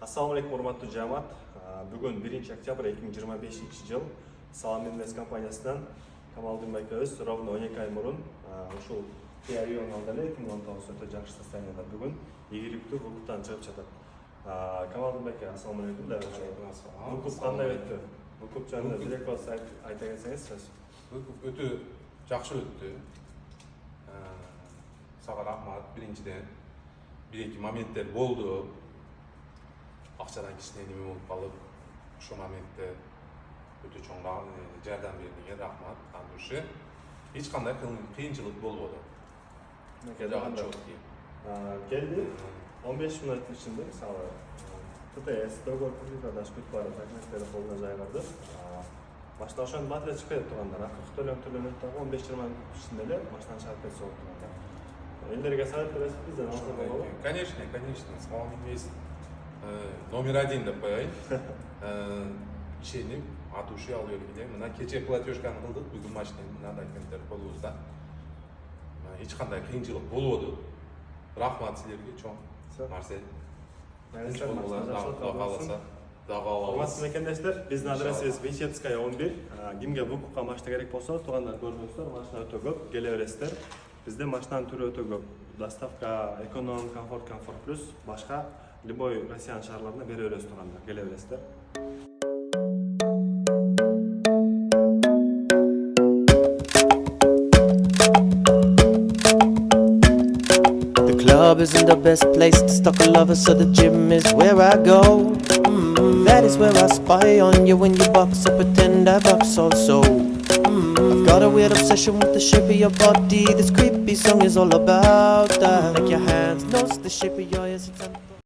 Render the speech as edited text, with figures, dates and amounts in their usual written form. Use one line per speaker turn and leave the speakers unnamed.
Assalamu alaikum урматтуу жамаат. Бүгүн 1-октябрь 2025-жыл Салам Инвест компаниясынан Камалдин байкебиз ровно 12 ай мурун ушул район алдында 2019 өтө жакшы состоянияда бүгүн ийгиликтүү букуптан чыгып жатат. Камалдин байке, ассаламу алейкум. Букуп кандай өттү? Букуп жөнүндө бир эки сөз айта кетсеңиз сөз.
Букуп өтө жакшы өттү. Сага рахмат. Биринчиден бир-эки моменттер болду. Акчадан кичине неме болуп калып, ошол моментте өтө чоң жардам бергенге рахмат. Ал души эч кандай кыйынчылык болбоду.
Келди 15 мүнөт ичинде мисалы ТТС договор кредитадаш бүт баардык документтерди колуна жайгарды. Башта ошону батырып чыгып кетип тургандар, акыркы төлөнөт дагы 15-20 мүнөт ичинде эле баштан чыгып кетсе болуп тургандар. Элдерге совет бересиз, бизден алса болобу?
Конечно, Салам Инвест номер 1 деп коеюн. Ишенип, от уши алып келгенде, мына кече платежканы кылдык, бүгүн машина мындай документтер колубузда. Эч кандай кыйынчылык болбоду. Рахмат силерге чоң. Марсель.
Урматтуу мекендештер, биздин адресибиз Винчетская 11. Кимге букупка машина керек болсо, туугандар көрдүңүздөр, машина өтө көп, келе бересиздер. Бизде машинанын түрү өтө көп. Доставка, эконом, комфорт плюс, башка любой Россиян шаарларына бере бересиз туугандар, келе бересиздер.
Club isn't the best place to stalk a lover, so the gym is where I go. That is where I spy on you when you box, so pretend I box also. I've got a weird obsession with the shape of your body. This creepy song is all about that. Like your hands, knows the shape of your ears.